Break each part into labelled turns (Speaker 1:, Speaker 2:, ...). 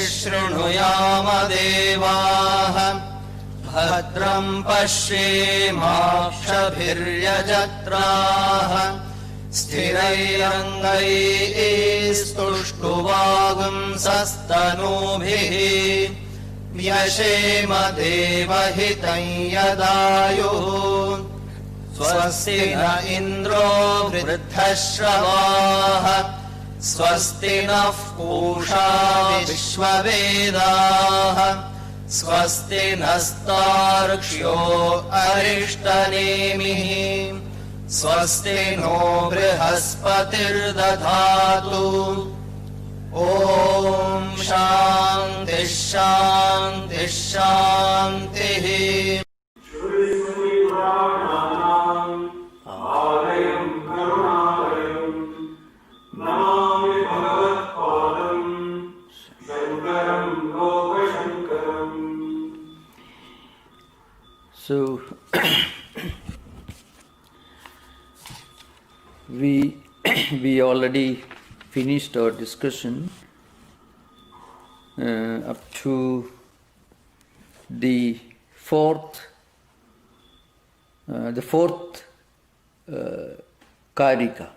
Speaker 1: शृणुयाम देवाः भद्रं पश्येमाक्षभिर्यजत्राः स्थिरैरङ्गैस्तुष्टुवागुंसस्तनूभिः व्यशेम देवहितं यदायुः स्वस्ति न इन्द्रो वृद्धश्रवाः स्वस्ति नः पूषा विश्ववेदाः स्वस्ति नस्तार्क्ष्यो अरिष्टनेमिः स्वस्ति नो बृहस्पतिर्दधातु ॐ शान्तिः शान्तिः शान्तिः।
Speaker 2: So we already finished our discussion up to the fourth Karika.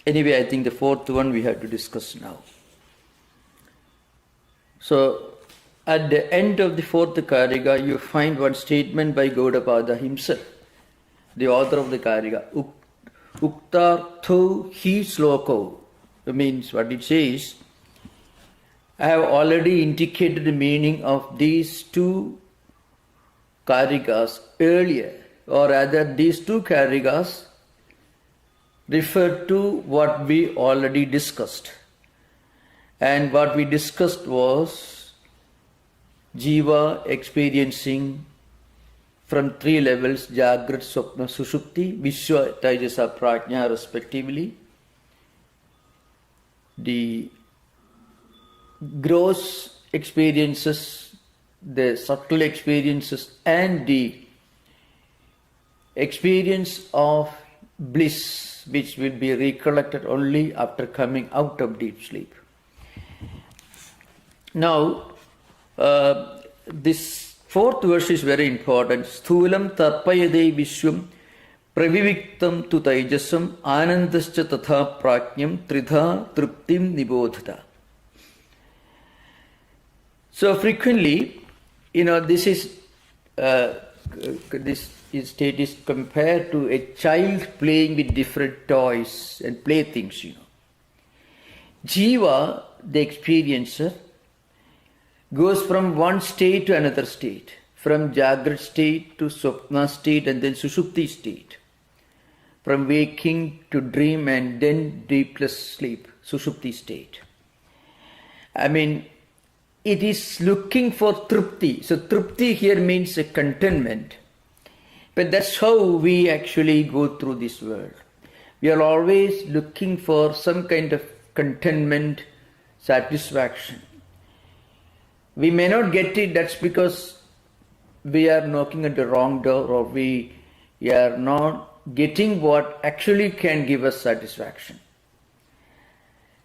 Speaker 2: Anyway, I think the fourth one we have to discuss now. So at the end of the fourth Karika, you find one statement by Gaudapada himself, the author of the Karika. Uktartho hi sloko, means what it says. I have already indicated the meaning of these two Karikas earlier, or rather these two Karikas refer to what we already discussed. And what we discussed was Jiva experiencing from three levels, Jagrat, Swapna, Sushupti, Vishwa, Taijasa, Prajna respectively. The gross experiences, the subtle experiences, and the experience of bliss, which will be recollected only after coming out of deep sleep. Now, this fourth verse is very important. Sthulam tarpayade vishwam praviviktam tu taijasam anandascha tatha prajñam tridha truptim nibodhata. So frequently, this state is compared to a child playing with different toys and playthings. Jiva, the experiencer, goes from one state to another state, from Jagrat state to Swapna state and then Sushupti state, from waking to dream and then deepless sleep, Sushupti state. It is looking for trupti. So trupti here means a contentment. But that's how we actually go through this world. We are always looking for some kind of contentment, satisfaction. We may not get it, that's because we are knocking at the wrong door, or we are not getting what actually can give us satisfaction.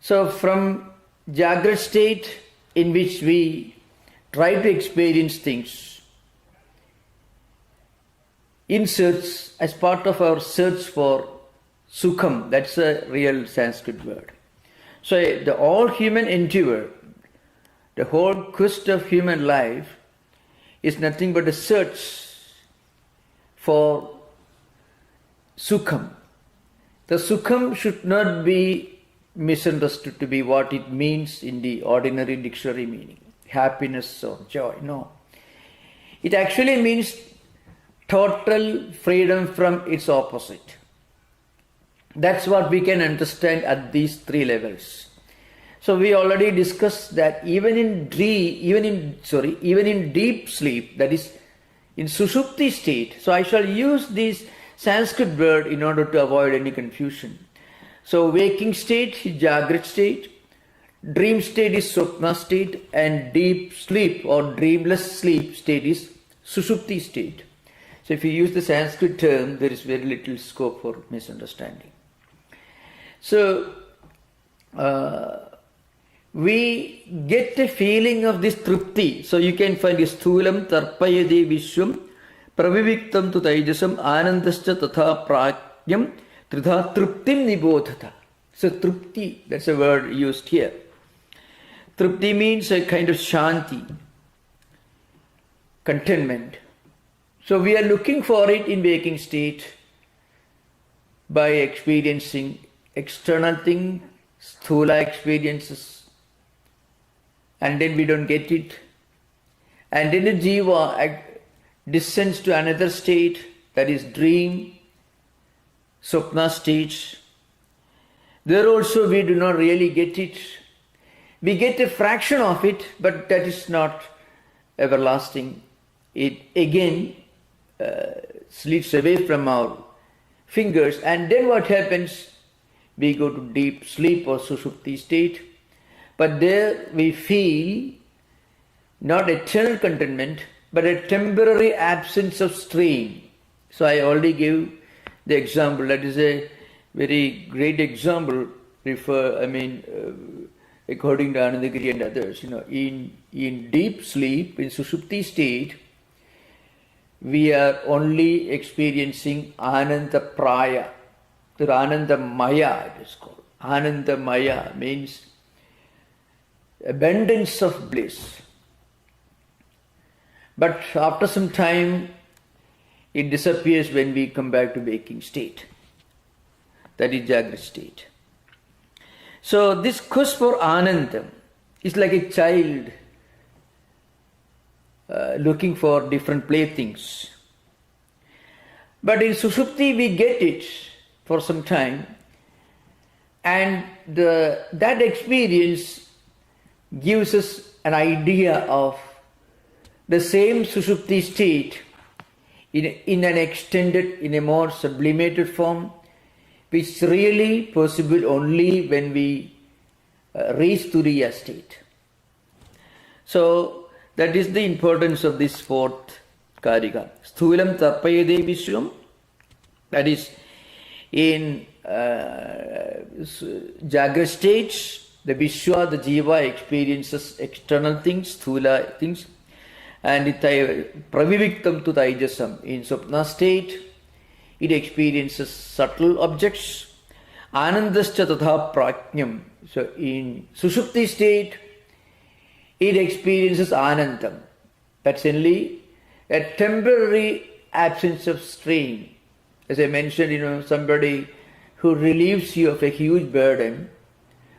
Speaker 2: So from Jagrat state, in which we try to experience things in search, as part of our search for sukham, that's a real Sanskrit word. So the all human endeavor, the whole quest of human life is nothing but a search for sukham. The sukham should not be misunderstood to be what it means in the ordinary dictionary meaning, happiness or joy. No. It actually means total freedom from its opposite. That's what we can understand at these three levels. So we already discussed that even in deep sleep, that is in Sushupti state. So I shall use this Sanskrit word in order to avoid any confusion. So waking state is Jagrat state, dream state is Swapna state, and deep sleep or dreamless sleep state is Sushupti state. So if you use the Sanskrit term, there is very little scope for misunderstanding. So we get a feeling of this tripti. So you can find sthulam tarpayade vishwam praviviktam tu taijasam anandascha tatha prakyam tridha triptim nibodhata. So tripti, that's a word used here. Tripti means a kind of shanti, contentment. So we are looking for it in waking state by experiencing external things, sthula experiences, and then we don't get it. And then the jiva descends to another state, that is dream, swapna stage. There also we do not really get it. We get a fraction of it, but that is not everlasting. It again slips away from our fingers, and then what happens? We go to deep sleep or sushupti state, but there we feel not eternal contentment, but a temporary absence of strain. So I already gave the example. That is a very great example. According to Anandagiri and others, in deep sleep, in sushupti state, we are only experiencing Ananda Praya, or Ananda Maya it is called. Ananda Maya means abundance of bliss. But after some time, it disappears when we come back to waking state. That is Jagra state. So this quest for Anandam is like a child looking for different playthings. But in Sushupti we get it for some time, and that experience gives us an idea of the same Sushupti state in an extended, in a more sublimated form, which is really possible only when we reach Turiya state. So that is the importance of this fourth Karika. Sthulam tarpayade vishwam, that is in Jagra stage, the Vishwa, the Jiva experiences external things, sthula things, and praviviktam tu taijasam. In Swapna state, it experiences subtle objects. Anandascha tatha praknyam. So in Sushupti state, it experiences Anandam. That's only a temporary absence of strain. As I mentioned, somebody who relieves you of a huge burden,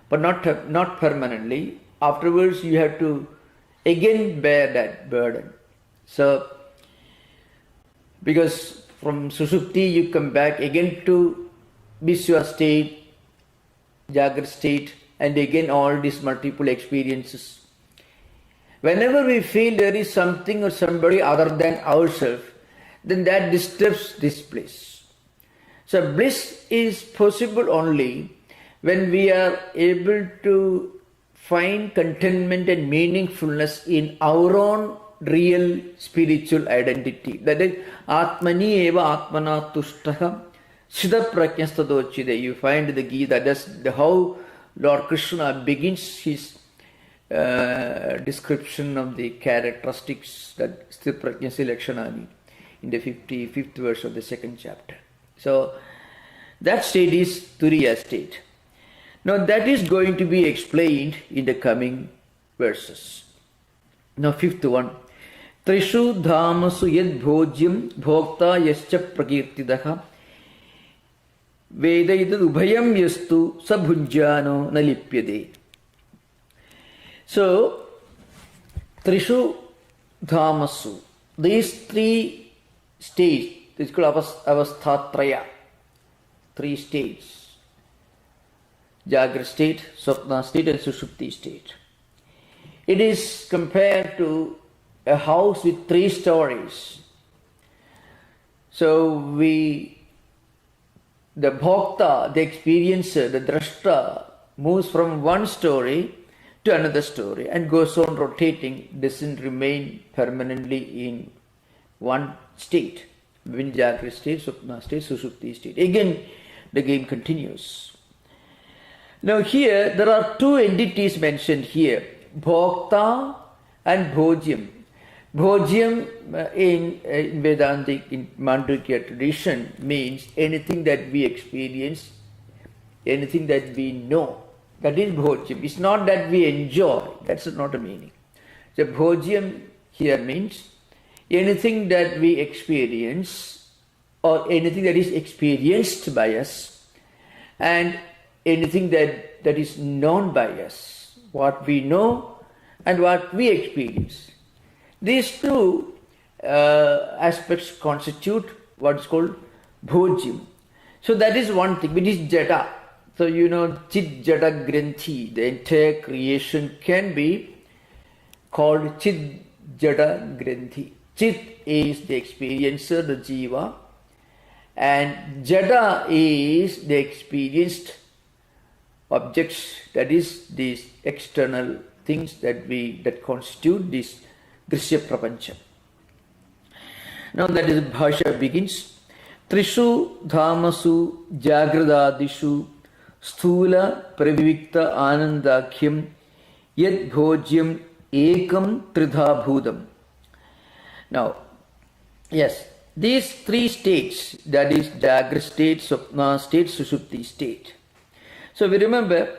Speaker 2: but not permanently. Afterwards, you have to again bear that burden. So, because from Sushupti you come back again to Vishwa state, Jagra state, and again all these multiple experiences. Whenever we feel there is something or somebody other than ourselves, then that disturbs this bliss. So bliss is possible only when we are able to find contentment and meaningfulness in our own real spiritual identity. That is, Atmani eva Atmana tushtaha Siddha Prajnastadochide. You find the Gita, that's how Lord Krishna begins his description of the characteristics that Sthit Prajnasi Lakshanani in the 55th verse of the second chapter. So that state is Turiya state. Now that is going to be explained in the coming verses. Now fifth one. Trishu dhamasu yad bhojyam bhokta yascha prakirtidaha vedaitad ubhayam yastu sabhujjano nalipyade. So, Trishu dhamasu, these three states, it's called avasthatraya, three states. Jagra state, Swapna state and Sushupti state. It is compared to a house with 3 stories. So the bhokta, the experiencer, the drashta moves from one story to another story and goes on rotating, doesn't remain permanently in one state. Jagra state, Swapna state, Sushupti state. Again, the game continues. Now here there are two entities mentioned here, Bhokta and Bhojyam. Bhojyam in Vedantic, in Mandukya tradition, means anything that we experience, anything that we know. That is Bhojyam. It's not that we enjoy. That's not a meaning. So Bhojyam here means anything that we experience or anything that is experienced by us and anything that is known by us, what we know and what we experience. These two aspects constitute what is called Bhojyam. So that is one thing, which is Jada. So you know, Chit Jada Granthi, the entire creation can be called Chit Jada Granthi. Chit is the experiencer, the Jiva, and Jada is the experienced objects, that is these external things that constitute this Drishya Prapancha. Now that is Bhashya begins. Trishu dhamasu jagradadishu sthula pravivikta anandakhyam yad bhojyam ekam tridha bhudam. Now, yes, these three states, that is Jagra state, Swapna state, Sushupti state. So we remember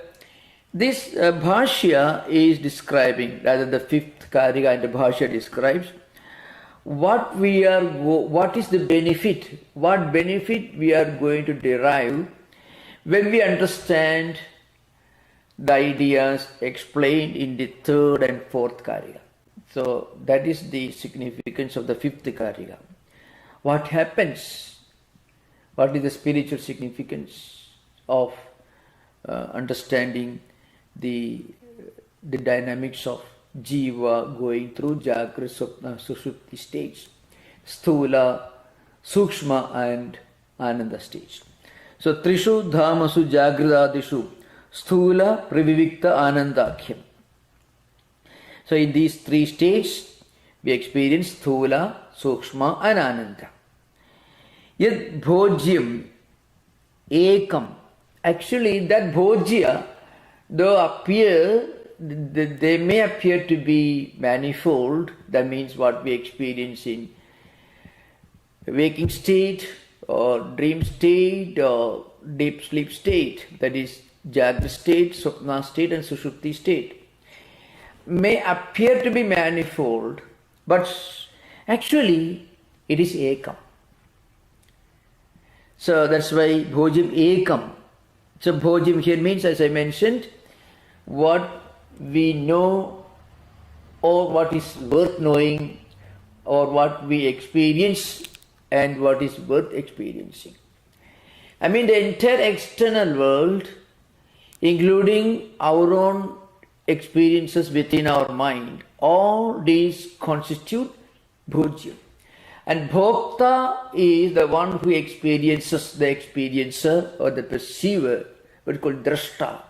Speaker 2: this Bhashya is describing, rather the fifth Karika and the Bhashya describes what is the benefit, what benefit we are going to derive when we understand the ideas explained in the third and fourth Karika. So that is the significance of the fifth Karika. What happens? What is the spiritual significance of understanding the dynamics of Jiva going through Jagra, Swapna, Sushupti states, Sthula, Sukshma and Ananda states. So Trishu Dhamasu Jagradadishu Sthula Pravivikta Anandakhyam. So in these three states we experience Sthula, Sukshma and Ananda. Yad Bhojyam Ekam. Actually that Bhojya, though they may appear to be manifold, that means what we experience in waking state or dream state or deep sleep state, that is Jagra state, Swapna state and Sushupti state, may appear to be manifold, but actually it is Ekam. So that's why Bhojyam Ekam. So Bhojyam here means, as I mentioned, what we know or what is worth knowing or what we experience and what is worth experiencing. I mean the entire external world, including our own experiences within our mind, all these constitute Bhojyam. And Bhokta is the one who experiences the experiencer or the perceiver, what is called Drashta.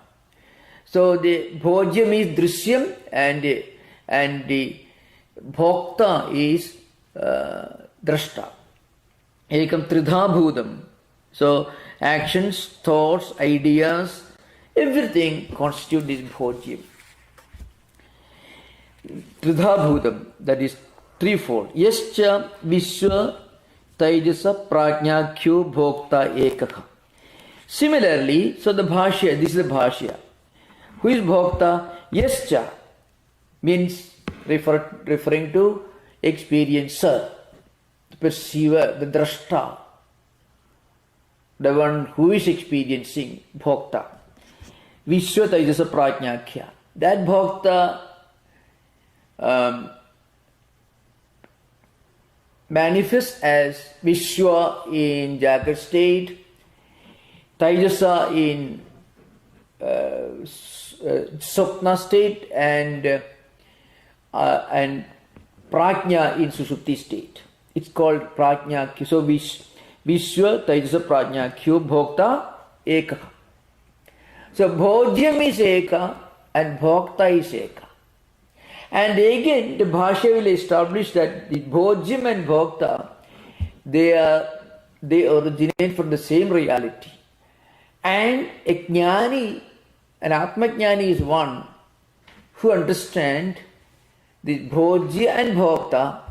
Speaker 2: So the Bhojyam is Drishyam and the Bhokta is Drashta. Ekam Tridha Bhudam. So actions, thoughts, ideas, everything constitute this Bhojyam. Tridha Bhudam, that is threefold. Yascha Vishwa Taijasa Prajnakyo Bhokta Ekaka. Similarly, so the Bhashya, this is the Bhashya. Who is Bhokta? Yascha means referring to experiencer, the perceiver, the drashta, the one who is experiencing, Bhokta. Vishwa Taijasa Prajnakya. That Bhokta manifests as Vishwa in Jagra state, Taijasa in Swapna state and Prajna in Sushupti state. It's called Prajna. So Vishwa Taijasa Prajnakyo Bhokta Eka. So Bhojyam is Eka and Bhokta is Eka. And again the Bhashya will establish that the Bhojyam and Bhokta, they originate from the same reality. And a Jnani An Atmajnani is one who understands the Bhojya and Bhokta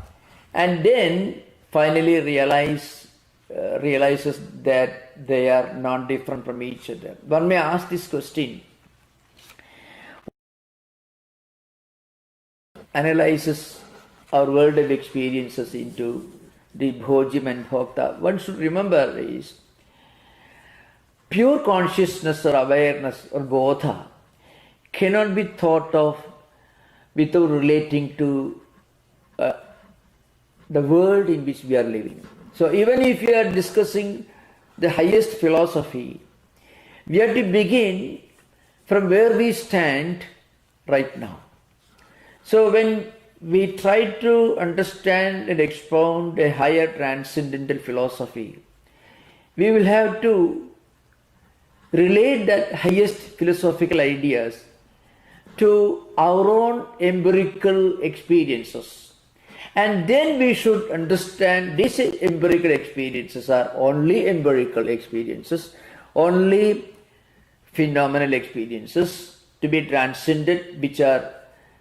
Speaker 2: and then finally realizes that they are not different from each other. One may ask this question. Analyzes our world of experiences into the Bhojya and Bhokta. One should remember is pure consciousness or awareness or bodha cannot be thought of without relating to the world in which we are living. So even if we are discussing the highest philosophy, we have to begin from where we stand right now. So when we try to understand and expound a higher transcendental philosophy, we will have to relate that highest philosophical ideas to our own empirical experiences. And then we should understand these empirical experiences are only empirical experiences, only phenomenal experiences to be transcended, which are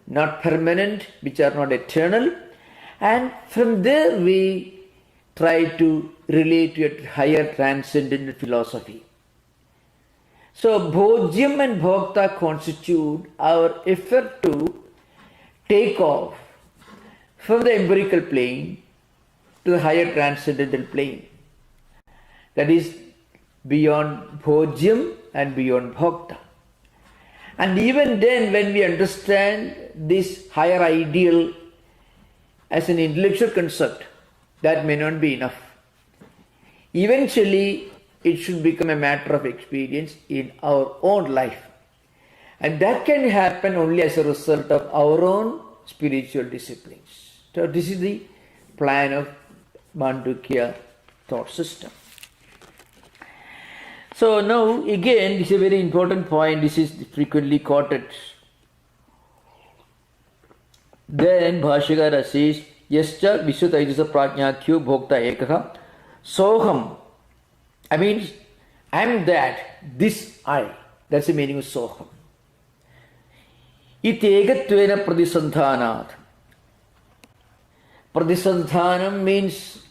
Speaker 2: not permanent, which are not eternal. And from there we try to relate to a higher transcendental philosophy. So Bhojyam and Bhokta constitute our effort to take off from the empirical plane to the higher transcendental plane. That is beyond Bhojyam and beyond Bhokta. And even then, when we understand this higher ideal as an intellectual concept, that may not be enough. Eventually, it should become a matter of experience in our own life. And that can happen only as a result of our own spiritual disciplines. So this is the plan of Mandukya thought system. So now again, this is a very important point. This is frequently quoted. Then Bhashyakara says, Yascha Vishwataijasa Prajnakyo Bhokta Ekaha Soham. I mean, I am that, this I. That's the meaning of Soham. Itegatvena Pradisanthanat. Pradisanthanam means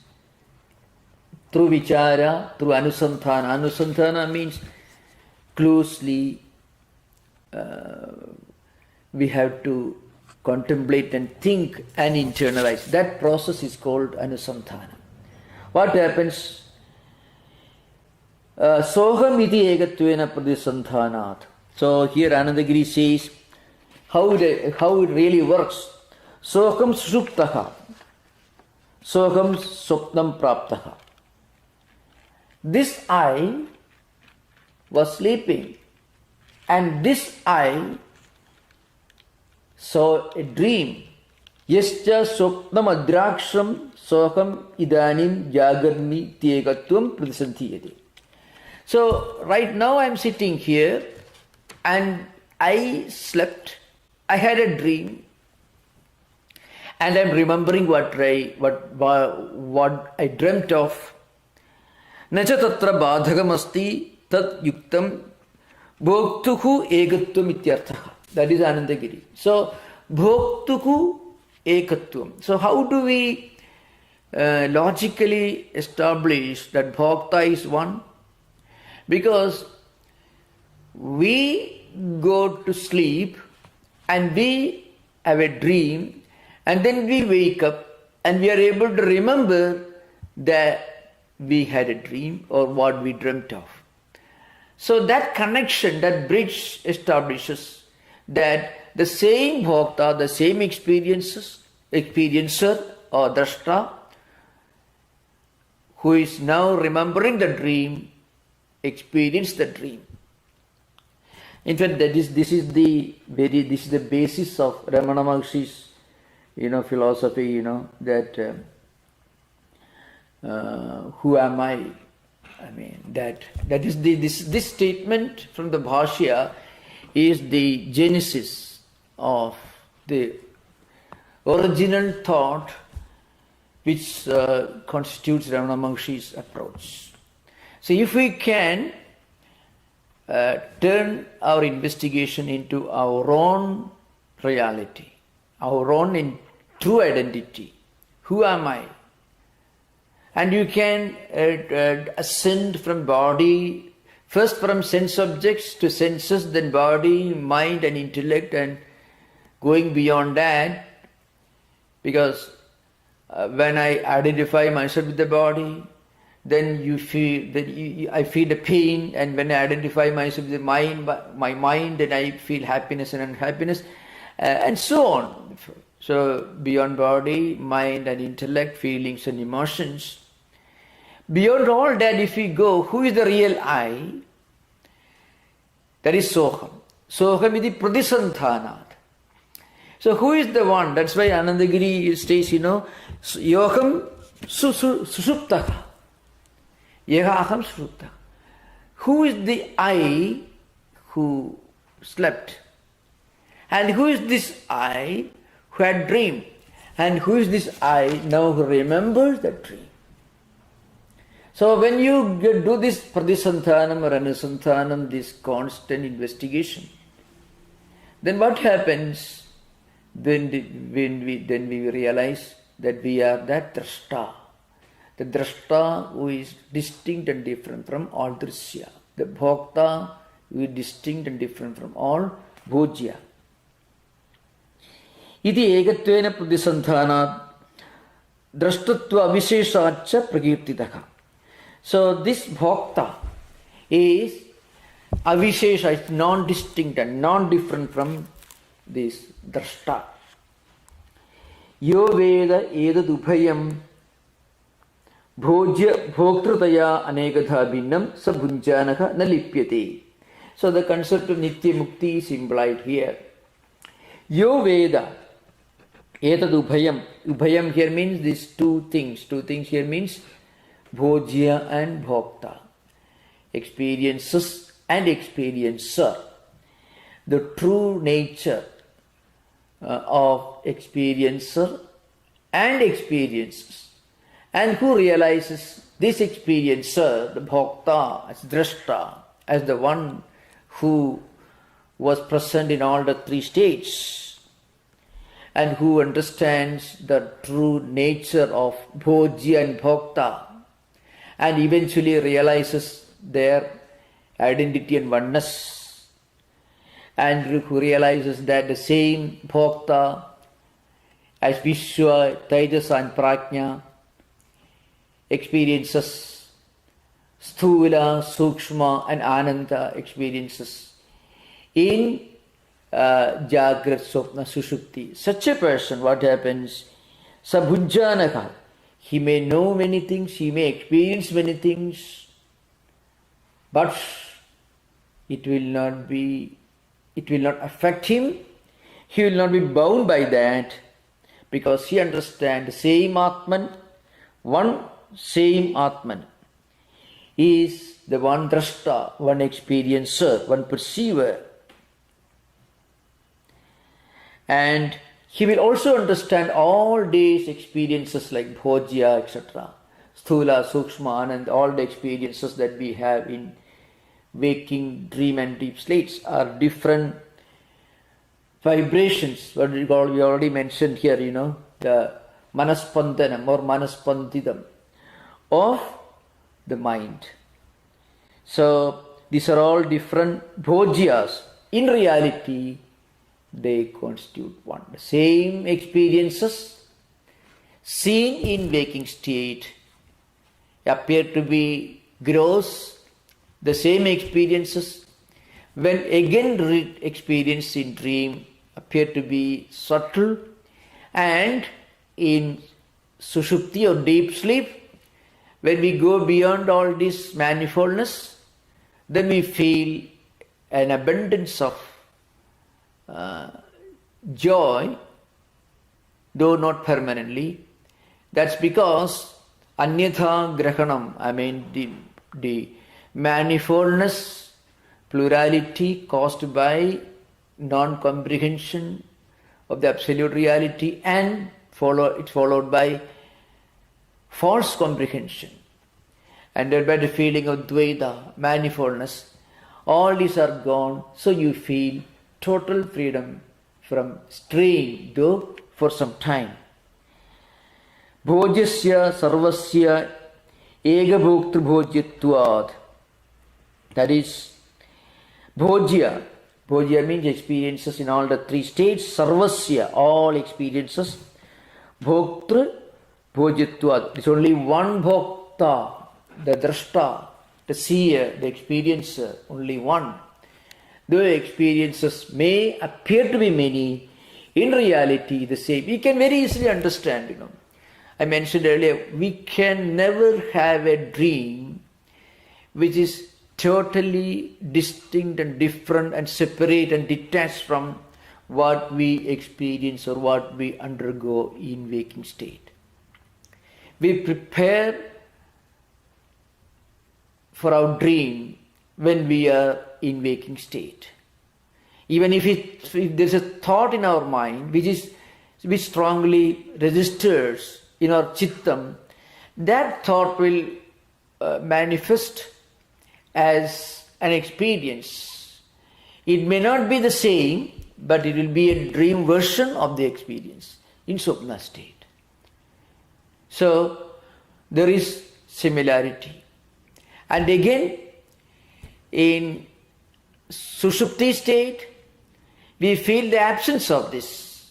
Speaker 2: through vichara, through anusandhana. Anusandhana means closely we have to contemplate and think and internalize. That process is called anusandhana. What happens? Soham iti egatvena pradisanthanat. So here Anandagiri says how it really works. Soham sushuptaha. Soham swapnam praptaha. This I was sleeping and this I saw a dream. Yascha swapnam adraksham soham idanim jagarmi tyegatvam pradisanthyate. So right now I am sitting here and I slept. I had a dream. And I am remembering what I dreamt of. Nacha tatra badhagam asti tat yuktam bhoktuhu egatvam ityartha. That is Anandagiri. So bhoktuhu ekatvam. So how do we logically establish that bhokta is one? Because we go to sleep and we have a dream and then we wake up and we are able to remember that we had a dream or what we dreamt of. So that connection, that bridge establishes that the same bhokta, the same experiencer or drashta who is now remembering the dream, experienced the dream. In fact, this is the basis of Ramana Maharshi's philosophy, that who am I? I mean, that is this statement from the Bhashya is the genesis of the original thought which constitutes Ramana Maharshi's approach. So if we can turn our investigation into our own reality, our own true identity. Who am I? And you can ascend from body, first from sense objects to senses, then body, mind and intellect, and going beyond that, because when I identify myself with the body, then you feel that I feel the pain, and when I identify myself with the mind, my mind, then I feel happiness and unhappiness, and so on. So beyond body, mind and intellect, feelings and emotions. Beyond all that, if we go, who is the real I? That is Soham. Soham iti pradisanthanat. So who is the one? That's why Anandagiri states, Yoham susuptaha. Yehaham susuptaha. Who is the I who slept? And who is this I who had dreamed? And who is this I now who remembers that dream? So when you do this pradisanthanam or anusanthanam, this constant investigation, then what happens? Then we realize that we are that drashta. The drashta who is distinct and different from all drishya. The bhokta who is distinct and different from all bhojya. Iti egatvena pradisanthanat drashtatva avisheshacha prakirtitaha. So this bhokta is avishesha, it's non-distinct and non-different from this drashta. Yo veda edad upayam bhojya bhoktritaya anegatha bhinnam sabhunjanaka nalipyate. So the concept of nitya mukti is implied here. Yo veda edad upayam. Upayam here means these two things. Two things here means bhojya and bhokta. Experiences and experiencer. The true nature of experiencer and experiences. And who realizes this experiencer, the bhokta, as drashta, as the one who was present in all the three states, and who understands the true nature of bhojya and bhokta, and eventually realizes their identity and oneness, and who realizes that the same bhokta as Vishwa, Tejas and Prajna experiences Sthula, Sukshma and Ananda experiences in Jagrat, Swapna, Sushupti. Such a person, what happens? Sabhujjanaka. He may know many things, he may experience many things, but it will not affect him. He will not be bound by that, because he understands the same Atman, one same Atman is the one drashta, one experiencer, one perceiver. And he will also understand all these experiences like bhojya, etc. Sthula, Sukshma, and all the experiences that we have in waking, dream and deep states are different vibrations. What we already mentioned here, the manaspandanam or manaspandidam of the mind. So these are all different bhojyas. In reality, they constitute one. The same experiences seen in waking state appear to be gross. The same experiences when again experienced in dream appear to be subtle, and in sushupti or deep sleep, when we go beyond all this manifoldness, then we feel an abundance of joy, though not permanently. That's because anyatha grahanam, the manifoldness, plurality caused by non-comprehension of the absolute reality, and it's followed by false comprehension, and thereby the feeling of dvaita, manifoldness. All these are gone, so you feel total freedom from strain, though for some time. Bhojasya sarvasya ega bhoktru bhojyatvad. That is, bhojya. Bhojya means experiences in all the three states. Sarvasya, all experiences. Bhoktru bhojyatvad. It's only one bhokta, the drashta, the seer, the experiencer, only one. The experiences may appear to be many, in reality the same. We can very easily understand, I mentioned earlier, we can never have a dream which is totally distinct and different and separate and detached from what we experience or what we undergo in waking state. We prepare for our dream when we are in waking state. Even if there's a thought in our mind which strongly registers in our chittam, that thought will manifest as an experience. It may not be the same, but it will be a dream version of the experience in Swapna state. So there is similarity. And again, in Sushupti state, we feel the absence of this.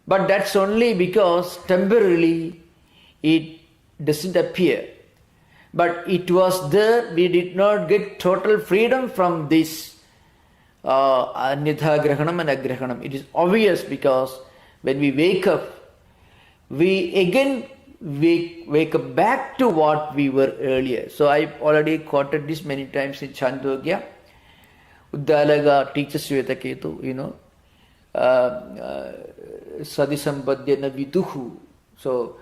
Speaker 2: But that's only because temporarily it doesn't appear. But it was there, we did not get total freedom from this Anyatha Grahanam and Agrahanam. It is obvious because when we wake up, we again wake up back to what we were earlier. So I already quoted this many times in Chandogya. Uddalaga teaches Svetaketu, Sadisampadhyana Viduhu. So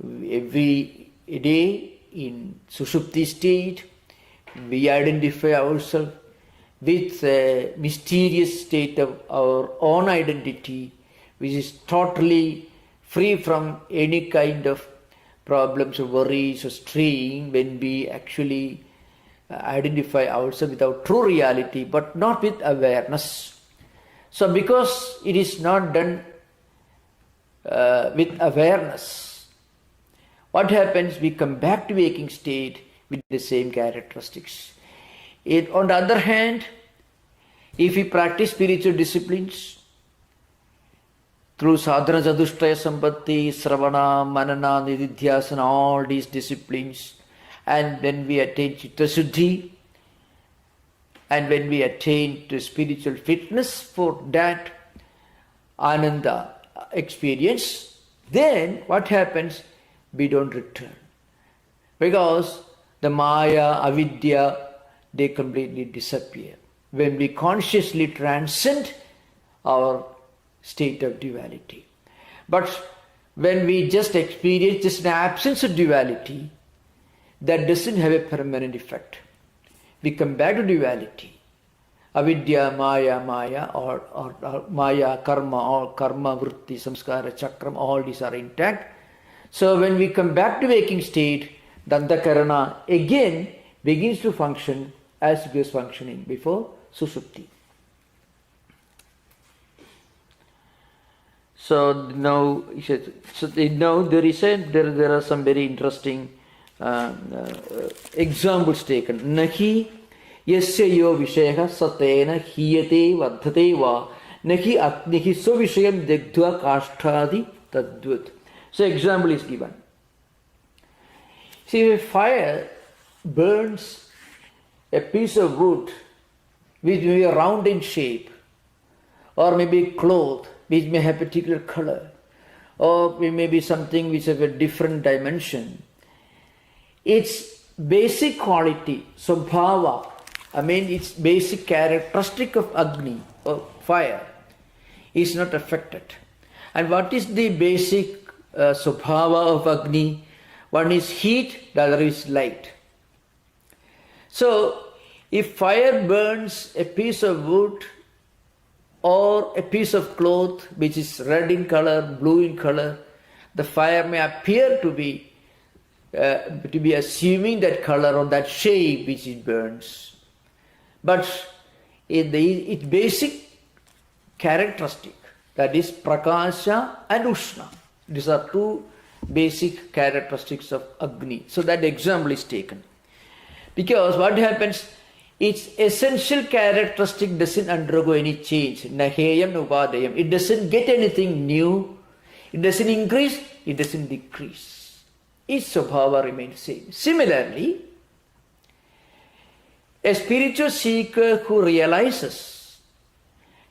Speaker 2: every day in Sushupti state, we identify ourselves with a mysterious state of our own identity, which is totally free from any kind of problems or worries or strain when we actually identify ourselves with our true reality, but not with awareness. So because it is not done with awareness, what happens? We come back to waking state with the same characteristics. On the other hand, if we practice spiritual disciplines through sadhana chatushtraya sampatti, sravana, manana, nididhyasana, all these disciplines, and when we attain chitta shuddhi, and when we attain to spiritual fitness for that ananda experience, then what happens? We don't return. Because the maya, avidya, they completely disappear when we consciously transcend our state of duality. But when we just experience just an absence of duality, that doesn't have a permanent effect. We come back to duality. Avidya, maya, or maya, karma, or karma, vritti, samskara, chakram, all these are intact. So when we come back to waking state, Dantakarana again begins to function as it was functioning before Sushupti. So now there are some very interesting examples taken. Nahi yasya yo vishayah satena hiyate vadhate va nahi agnihi suvishayam degdva kashtadi tadvat. So example is given. See, if fire burns a piece of wood which may be round in shape, or maybe cloth which may have particular color, or maybe something which has a different dimension, its basic quality, svabhava, its basic characteristic of Agni or fire is not affected. And what is the basic svabhava of Agni? One is heat, the other is light. So, if fire burns a piece of wood or a piece of cloth which is red in color, blue in color, the fire may appear to be assuming that color or that shape which it burns. But its basic characteristic, that is Prakasha and Ushna. These are two basic characteristics of Agni. So that example is taken. Because what happens, its essential characteristic doesn't undergo any change. Naheyam Nubadayam. It doesn't get anything new. It doesn't increase. It doesn't decrease. Its Swabhava remains same. Similarly, a spiritual seeker who realizes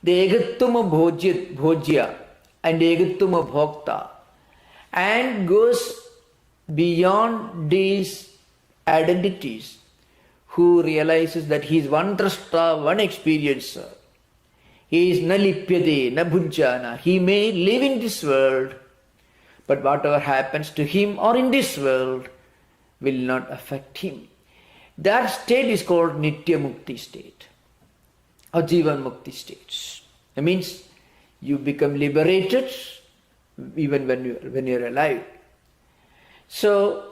Speaker 2: the Egattuma Bhojya and Egattuma Bhokta and goes beyond these identities, who realizes that he is one drashta, one experiencer. He is na lipyate, na bhunjana. He may live in this world, but whatever happens to him or in this world will not affect him. That state is called Nitya Mukti state or Jivan Mukti states. It means you become liberated even when you're alive. So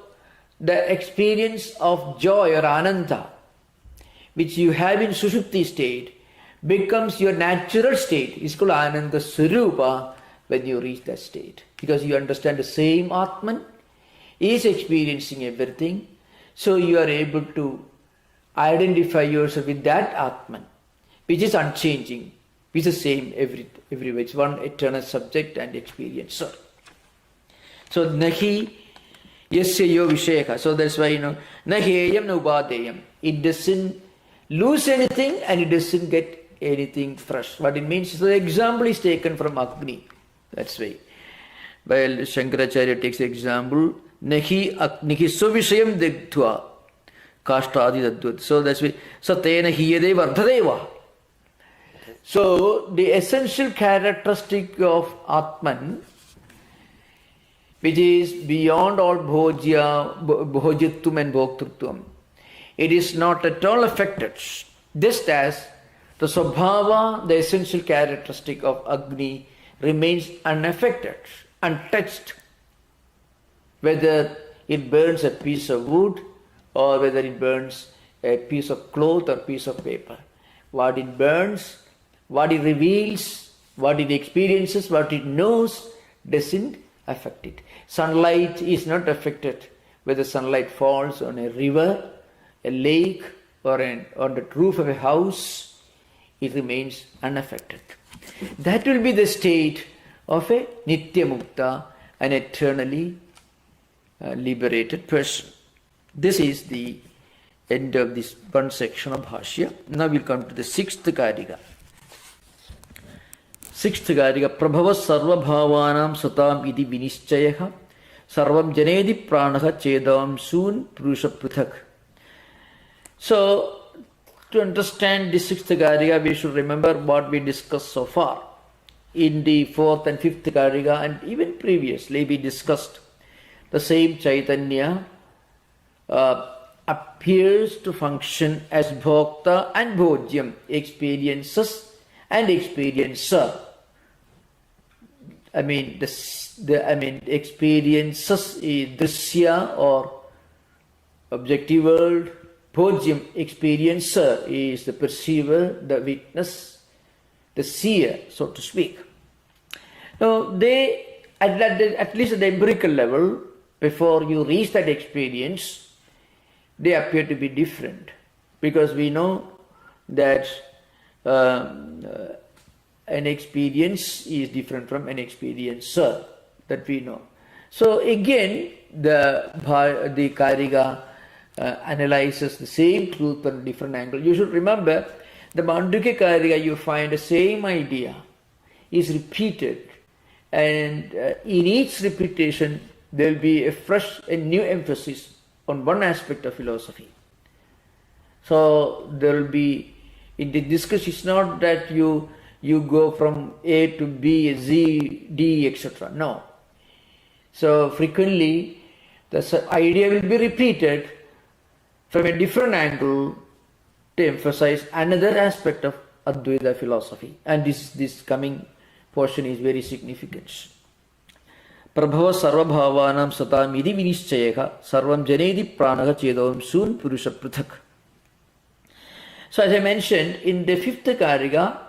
Speaker 2: the experience of joy or ananda which you have in Sushupti state becomes your natural state. It's called Ananda Swarupa when you reach that state. Because you understand the same Atman is experiencing everything. So you are able to identify yourself with that Atman, which is unchanging, which is the same everywhere. It's one eternal subject and experiencer. So nahi yasya yo visheka. So that's why naheyam nubadeyam. It doesn't lose anything and it doesn't get anything fresh. What it means is the example is taken from Agni. That's why. While Shankaracharya takes the example, nahi agnihi suvishayam digdhva kashtadi dadvat. So that's why satena hiyade vardhadeva. So the essential characteristic of Atman, which is beyond all bhojittum and bhoktritvam, it is not at all affected. Just as the Swabhava, the essential characteristic of Agni, remains unaffected, untouched. Whether it burns a piece of wood or whether it burns a piece of cloth or piece of paper. What it burns, what it reveals, what it experiences, what it knows doesn't affect it. Sunlight is not affected whether sunlight falls on a river, a lake or on the roof of a house. It remains unaffected. That will be the state of a Nitya Mukta, an eternally liberated person. This is the end of this one section of Bhashya. Now we'll come to the sixth Karika. Sixth Karika. Prabhava sarva bhavanam satam iti vinischayah sarvam janedi pranaha chedam soon purusha prithak. So, to understand the sixth Karika, we should remember what we discussed so far. In the fourth and fifth Karika, and even previously, we discussed the same Chaitanya appears to function as Bhokta and Bhojyam, experiences and experiencer. Experiences is Drishya or objective world. Bhojyam, experiencer, is the perceiver, the witness, the seer, so to speak. Now, they, at least at the empirical level, before you reach that experience, they appear to be different. Because we know that an experience is different from an experiencer, that we know. So again, the Karika analyzes the same truth from a different angle. You should remember, the Mandukya Karika, you find the same idea is repeated, and in each repetition there will be a fresh and new emphasis on one aspect of philosophy. So there will be, in the discussion, it's not that you go from A to B, Z, D, etc. No. So frequently the idea will be repeated from a different angle to emphasize another aspect of Advaita philosophy. And this coming portion is very significant. Prabhava sarva bhavanam satam iti vinischayaka sarvam janedi pranaha chedavam soon purusha prithak. So as I mentioned, in the fifth Karika,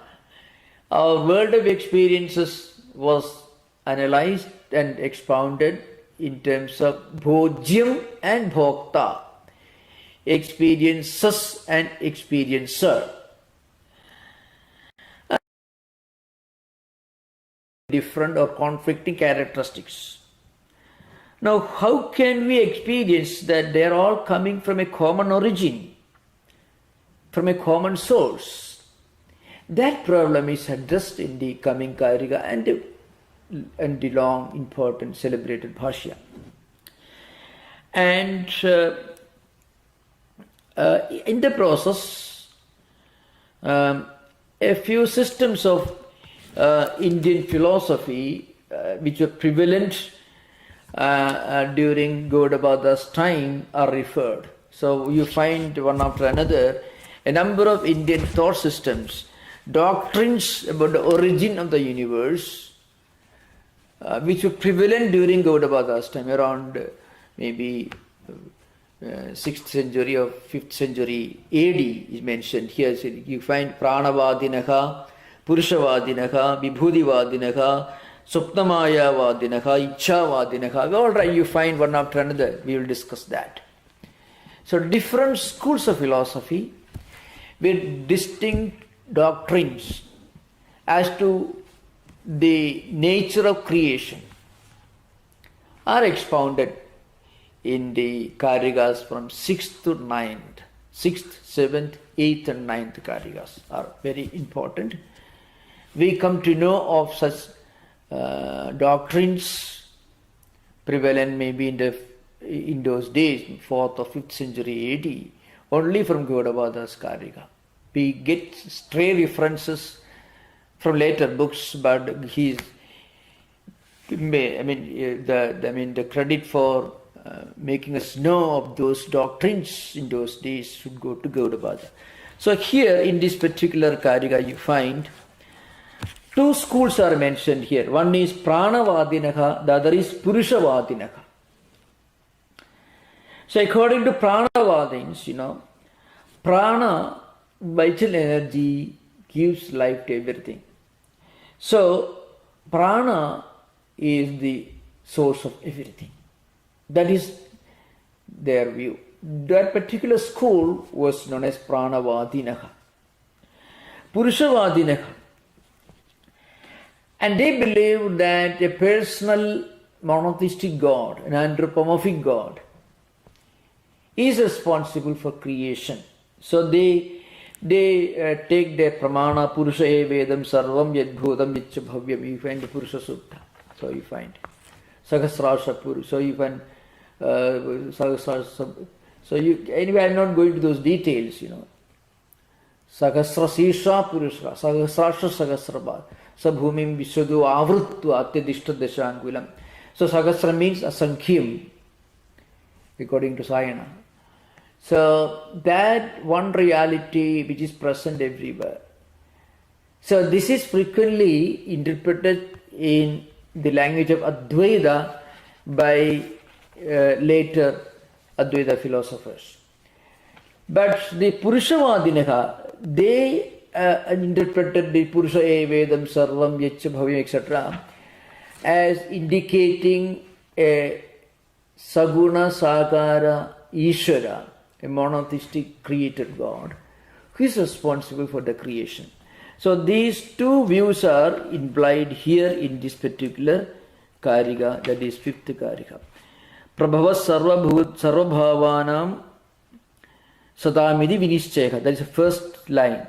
Speaker 2: our world of experiences was analyzed and expounded in terms of bhojyam and bhokta, experiences and experiencer. Different or conflicting characteristics. Now, how can we experience that they are all coming from a common origin, from a common source? That problem is addressed in the coming Karika and the long, important, celebrated Bhashya. And in the process, a few systems of Indian philosophy which were prevalent during Gaudapada's time are referred. So you find one after another a number of Indian thought systems, doctrines about the origin of the universe, which were prevalent during Gaudapada's time, around maybe 6th century or 5th century AD is mentioned here. So you find Pranavadinaha, Purushavadinaha, Vibhudivadinaha, Swapnamayavadinaha, Ichavadinaha. All right, you find one after another. We will discuss that. So different schools of philosophy with distinct doctrines as to the nature of creation are expounded in the Karikas from 6th to 9th. 6th, 7th, 8th and 9th Karikas are very important. We come to know of such doctrines prevalent maybe in those days, 4th or 5th century AD, only from Gaudapada's Karika. We get stray references from later books, but the credit for making us know of those doctrines in those days should go to Gaudapada. So here in this particular Karika you find two schools are mentioned here. One is Pranavadinaha, the other is Purushavadinaha. So according to Pranavadins, prana, vital energy, gives life to everything. So prana is the source of everything. That is their view. That particular school was known as Pranavadinaha. Purushavadinaha. And they believed that a personal monotheistic God, an anthropomorphic God, is responsible for creation. So they take their pramana, Purusha e Vedam Sarvam Yad Bhutam Yadcha Bhavyam. You find the Purusha Sutta. So you find Sahasrasha Purusha. So you find Sahasrasha. So anyway, I'm not going to those details, Sahasrasisha Purusha, Sahasrasha Sahasrabha, Sabhumim Vishadu Avritva Atyadishta Deshangulam. So Sahasra means Asankhim, according to Sayana. So that one reality which is present everywhere. So this is frequently interpreted in the language of Advaita by later Advaita philosophers. But the Purushavadinaha, they interpreted the Purusha e Vedam Sarvam Yaccha Bhavyam etc. as indicating a Saguna Sakara Ishvara, a monotheistic created God, who is responsible for the creation. So these two views are implied here in this particular Karika, that is 5th Karika. Prabhava sarvabhavanam satamidi vinishchaya. That is the first line.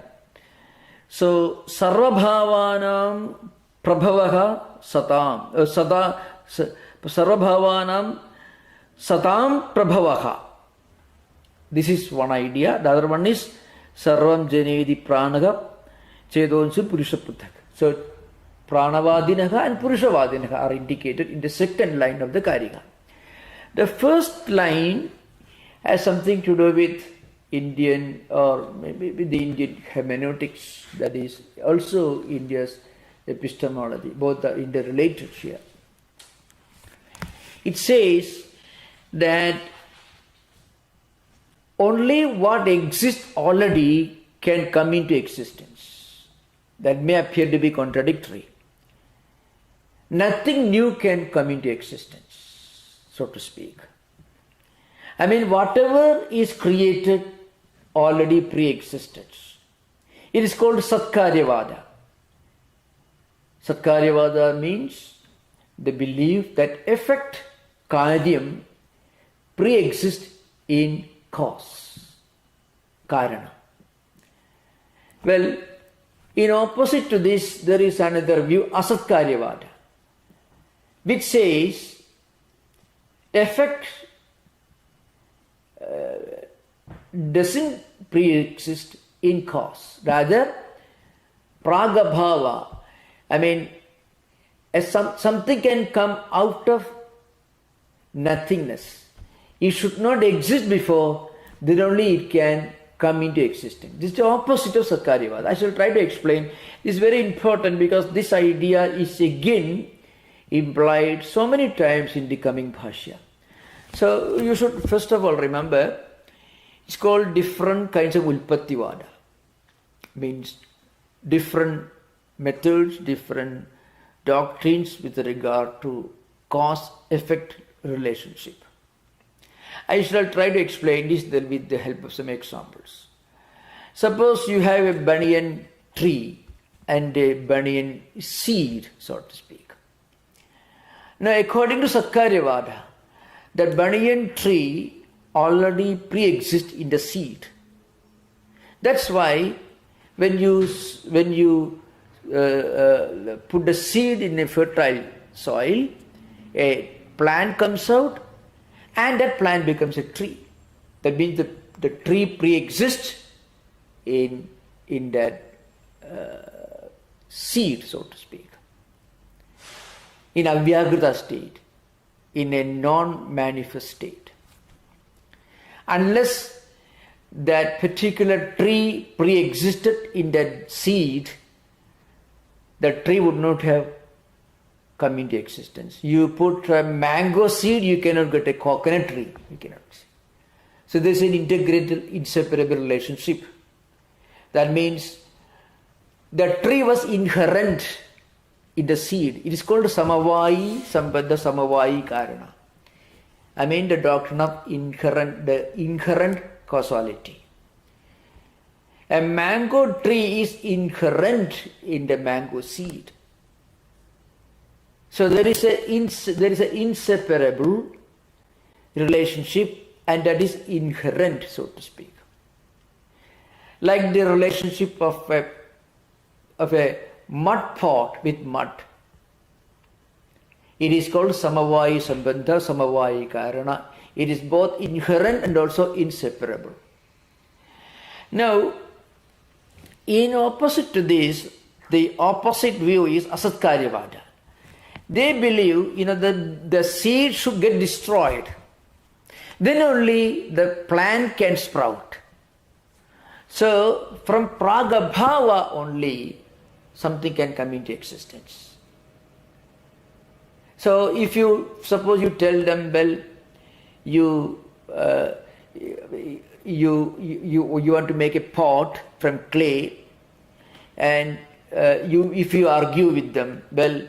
Speaker 2: So sarvabhavanam prabhavaha satam. Sarvabhavanam satam prabhavaha. This is one idea. The other one is sarvam janedi pranaga chedonsu purusha puthak. So Pranavadinaha and Purushavadinaha are indicated in the second line of the Karika. The first line has something to do with Indian or maybe with the Indian hermeneutics, that is also India's epistemology. Both are interrelated here. It says that only what exists already can come into existence. That may appear to be contradictory. Nothing new can come into existence, so to speak. I mean, whatever is created already pre-existed. It is called Satkaryavada. Satkaryavada means the belief that effect, karyam, pre-exist in cause, karana. Well, in opposite to this, there is another view, Asatkaryavada, which says effect doesn't pre-exist in cause. Rather, pragabhava, I mean, something can come out of nothingness. It should not exist before, then only it can come into existence. This is the opposite of Satkaryavada. I shall try to explain. This is very important because this idea is again implied so many times in the coming Bhashya. So you should first of all remember, it's called different kinds of Ulpattivada. Means different methods, different doctrines with regard to cause-effect relationship. I shall try to explain this then with the help of some examples. Suppose you have a banyan tree and a banyan seed, so to speak. Now, according to Satkaryavada, the banyan tree already pre-exists in the seed. That's why when you put the seed in a fertile soil, a plant comes out and that plant becomes a tree. That means the tree pre-exists in that seed, so to speak, in a Vyakarana state, in a non-manifest state. Unless that particular tree pre-existed in that seed, the tree would not have come into existence. You put a mango seed, you cannot get a coconut tree. You cannot see. So there is an integrated, inseparable relationship. That means the tree was inherent in the seed. It is called Samavayi Sambandha Samavayi Karana. I mean the doctrine of inherent causality. A mango tree is inherent in the mango seed. So there is an inseparable relationship, and that is inherent, so to speak. Like the relationship of a mud pot with mud. It is called Samavayi Sambandha Samavayi Karana. It is both inherent and also inseparable. Now, in opposite to this, the opposite view is Asatkaryavada. They believe, the seed should get destroyed. Then only the plant can sprout. So, from Pragabhava only, something can come into existence. So, if suppose you tell them, well, you want to make a pot from clay, and if you argue with them, well,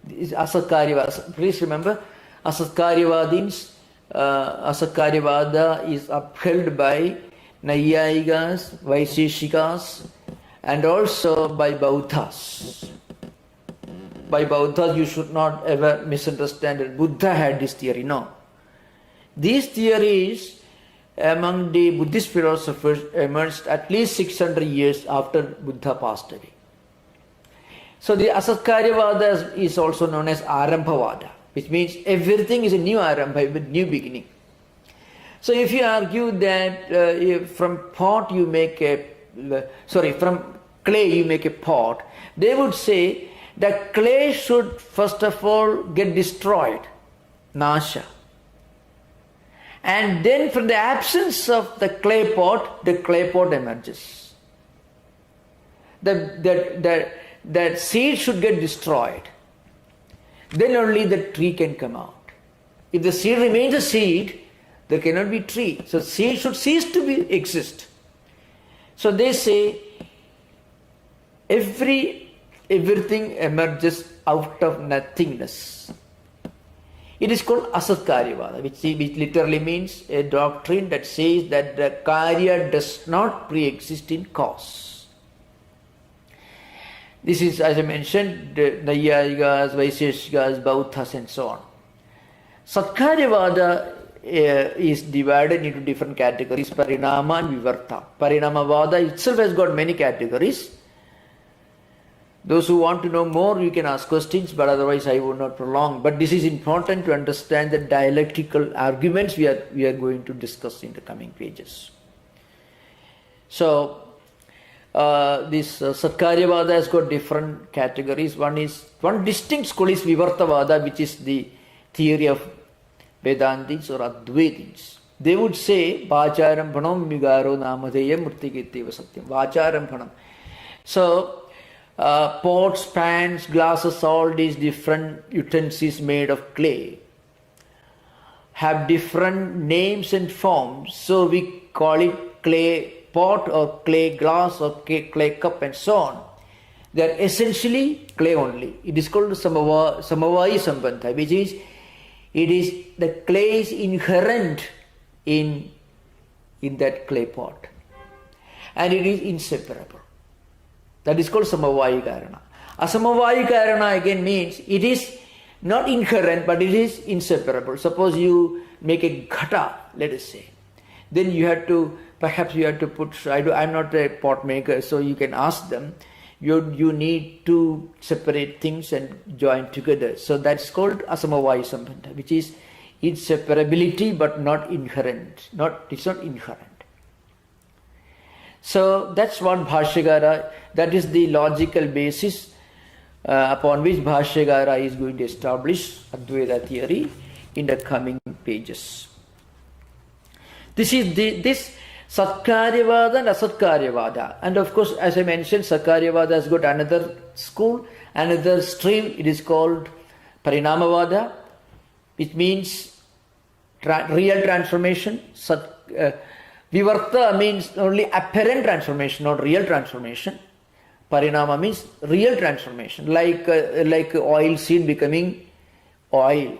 Speaker 2: Asatkaryavada. Please remember, Asatkaryavada is upheld by Nyayikas, Vaisheshikas, and also by Bauddhas. By Bauddhas, you should not ever misunderstand that Buddha had this theory. No. These theories among the Buddhist philosophers emerged at least 600 years after Buddha passed away. So the Asatkaryavada is also known as Arambhavada, which means everything is a new Arambha, with new beginning. So if you argue that from clay you make a pot, they would say that clay should first of all get destroyed, nasha. And then from the absence of the clay pot emerges. That seed should get destroyed. Then only the tree can come out. If the seed remains a seed, there cannot be tree. So seed should cease to exist. So they say everything emerges out of nothingness. It is called Asatkaryavada, which literally means a doctrine that says that the karya does not pre-exist in cause. This is, as I mentioned, the Nyayikas, Vaisheshikas, Bauddhas and so on. Satkaryavada is divided into different categories, Parinama and Vivarta. Parinamavada itself has got many categories. Those who want to know more, you can ask questions, but otherwise I will not prolong. But this is important to understand the dialectical arguments we are going to discuss in the coming pages. So, this Satkaryavada has got different categories. One distinct school is Vivartavada, which is the theory of Vedantis or Advaitins. They would say, Vacharam Phanam Vigaro Namadeyam Murtikittiva Satyam. Vacharam Phanam. So, pots, pans, glasses, all these different utensils made of clay have different names and forms. So, we call it clay pot or clay glass or clay cup and so on. They are essentially clay only. It is called Samavayi Sambandha, which is, the clay is inherent in that clay pot. And it is inseparable. That is called Samavayi Karana. Asamavayi Karana again means it is not inherent, but it is inseparable. Suppose you make a ghata, let us say. Then perhaps you have to put, I'm not a pot maker, so you can ask them. You need to separate things and join together. So that's called Asamavayi Sambandha, which is inseparability but not inherent. It's not inherent. So that's what Bhashyakara, that is the logical basis upon which Bhashyakara is going to establish Advaita theory in the coming pages. This is this Satkaryavada and Asatkaryavada. And of course, as I mentioned, Satkaryavada has got another school, another stream. It is called Parinamavada, which means real transformation. Vivarta means only apparent transformation, not real transformation. Parinama means real transformation, like oil seed becoming oil.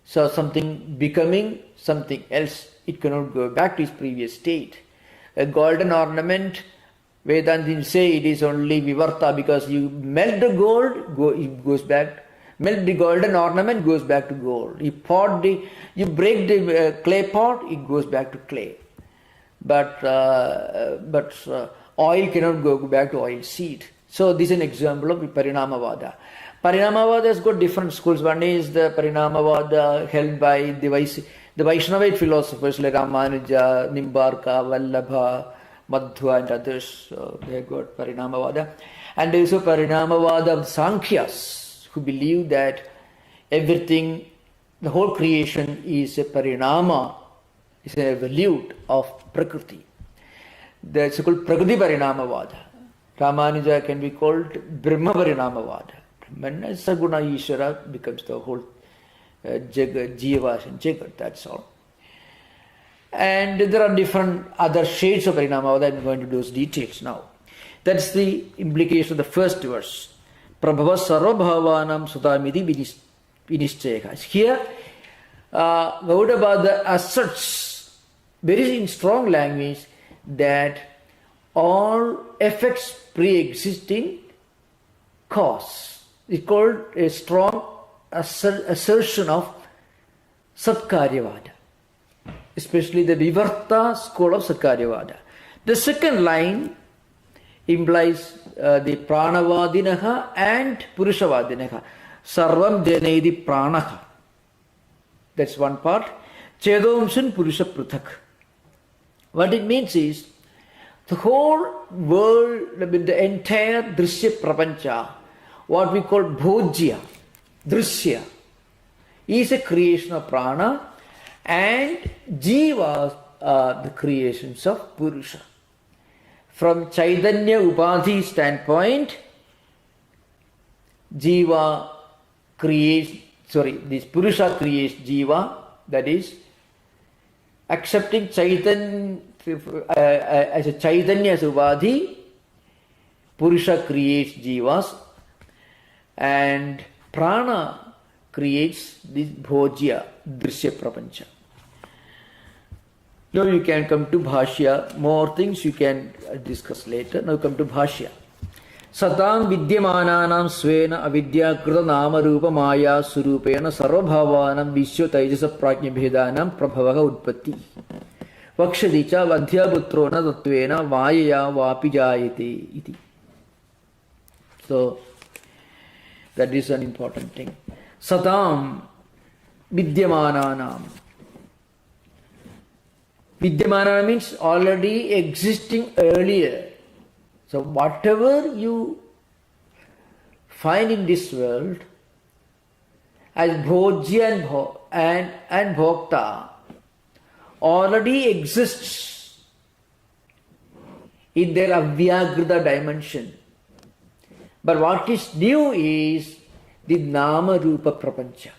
Speaker 2: So something becoming something else, it cannot go back to its previous state. A golden ornament, Vedantins say it is only Vivarta, because you melt the gold, it goes back. Melt the golden ornament, goes back to gold. You break the clay pot, it goes back to clay. But oil cannot go back to oil seed. So this is an example of Parinamavada. Parinamavada has got different schools. One is the Parinamavada held by the Vaishnavite philosophers like Ramanuja, Nimbarka, Vallabha, Madhva and others. So they have got Parinamavada. And there is a Parinamavada of Sankhyas, who believe that everything, the whole creation is a parinama, is an evolute of Prakriti. That's called Prakriti Parinamavada. Ramanuja can be called Brahma Parinamavada. Brahman as Saguna Ishvara becomes the whole Jagat, Jivas and Jagat, that's all. And there are different other shades of Parinamavada. I'm going to those details now. That's the implication of the first verse. Prabhava sarvabhavanam sudamidi vinishchayaka. Here, Gaudapada asserts very in strong language that all effects pre-exist in cause. It's called a strong assertion of Satkaryavada, especially the Vivarta school of Satkaryavada. The second line implies the Pranavadinaha and Purushavadinaha. Sarvam Janedi Pranaha. That's one part. Chedomsan Purusha Pruthak. What it means is, the whole world, the entire Drishya Prapancha, what we call Bhojya, Drishya, is a creation of Prana, and Jiva are the creations of Purusha. From Chaitanya Upadhi standpoint, Jiva creates, this Purusha creates Jiva, that is, accepting Chaitanya as a Chaitanya as Upadhi, Purusha creates Jivas and Prana creates this Bhojya, Drishya Prapancha. Now you can come to Bhashya. More things you can discuss later. Now come to Bhashya. Satam vidyamananam svena avidya krita nama rupa maya surupena sarvabhavanam vishwa taijasa prajna bhedanam prabhavaga utpatti. Vakshadicha vadhyaputrona tattvena vayaya vapi jayate iti. So that is an important thing. Satam vidyamananam. Vidyamana means already existing earlier. So whatever you find in this world as Bhojya and Bhokta already exists in their Avyagrita dimension. But what is new is the Nama Rupa Prapancha.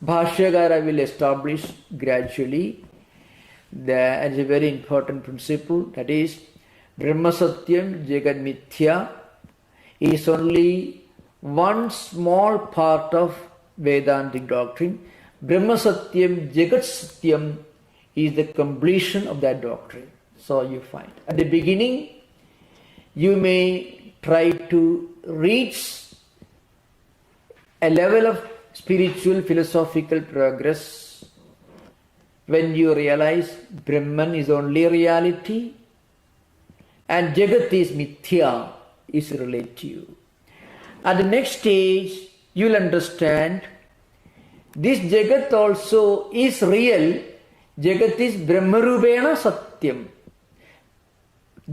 Speaker 2: Bhashyakara will establish gradually as a very important principle, that is Brahma Satyam Jagat Mithya is only one small part of Vedantic doctrine. Brahma Satyam Jagat Satyam is the completion of that doctrine. So you find at the beginning you may try to reach a level of spiritual philosophical progress when you realize Brahman is only reality and Jagat is Mithya, is relative. At the next stage, you will understand this Jagat also is real. Jagat is Brahmarupena Satyam.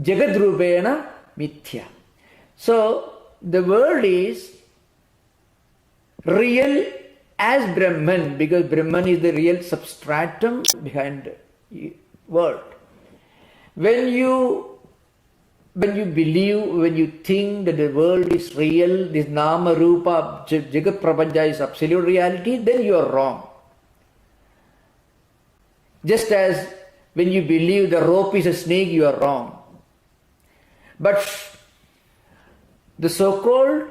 Speaker 2: Jagat Rupena Mithya. So, the world is real as Brahman, because Brahman is the real substratum behind the world. When you believe, when you think that the world is real, this Nama Rupa, Jagat Prapancha is absolute reality, then you are wrong. Just as when you believe the rope is a snake, you are wrong. But the so-called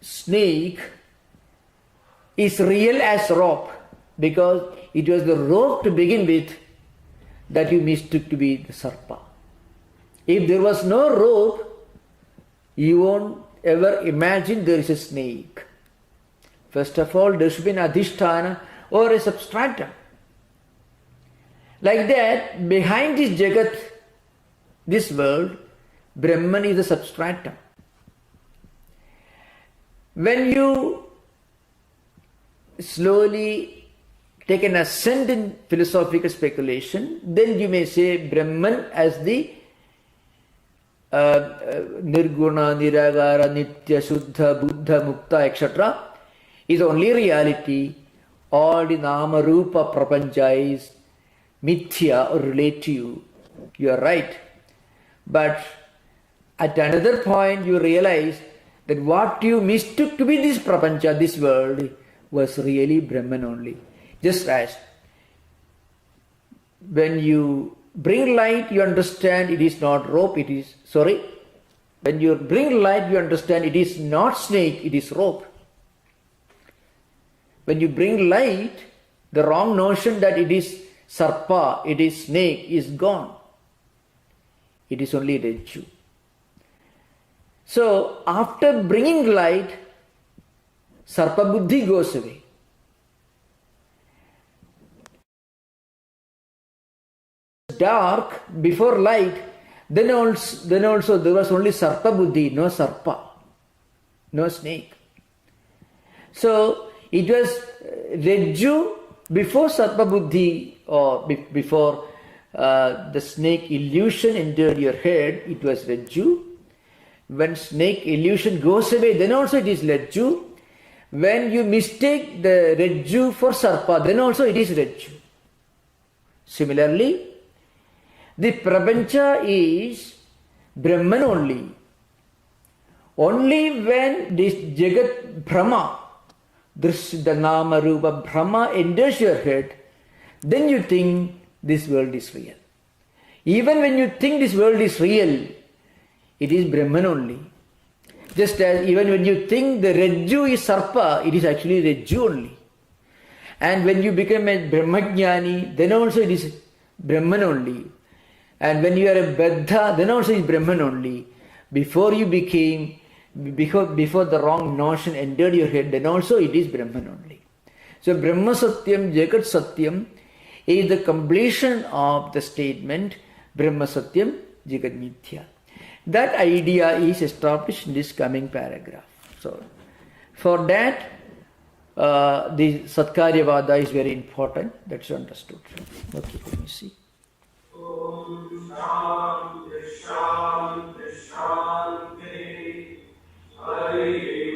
Speaker 2: snake is real as rope, because it was the rope to begin with that you mistook to be the sarpa. If there was no rope, you won't ever imagine there is a snake. First of all, there should be an adhisthana or a substratum. Like that, behind this Jagat, this world, Brahman is the substratum. When you slowly take an ascent in philosophical speculation, then you may say Brahman as the Nirguna, Niragara, Nitya, Shuddha, Buddha, Mukta, etc. is only reality. All the Nama Rupa Prapancha is Mithya or relative. You are right. But at another point you realize that what you mistook to be this Prapancha, this world, was really Brahman only. Just as when you bring light, you understand it is not rope, it is, when you bring light, you understand it is not snake, it is rope. When you bring light, the wrong notion that it is sarpa, it is snake, is gone. It is only Rajju. So, after bringing light, sarpa buddhi goes away. Dark before light, then also there was only sarpa buddhi, no sarpa, no snake. So it was Rajju before sarpa buddhi, or before the snake illusion entered your head, it was Rajju. When snake illusion goes away, then also it is Rajju. When you mistake the Rajju for sarpa, then also it is Rajju. Similarly, the Prapancha is Brahman only. Only when this Jagat Brahma, the Nama Rupa Brahma enters your head, then you think this world is real. Even when you think this world is real, it is Brahman only. Just as even when you think the Rajju is Sarpa, it is actually Rajju only. And when you become a Brahmajnani, then also it is Brahman only. And when you are a Buddha, then also it is Brahman only. Before you became, before the wrong notion entered your head, then also it is Brahman only. So Brahma Satyam, Jagat Satyam is the completion of the statement Brahma Satyam, Jagat Mithya. That idea is established in this coming paragraph. So, for that, the Satkaryavada is very important. That's understood. Okay, let me see.
Speaker 3: Om Shanti Shanti Shanti Hari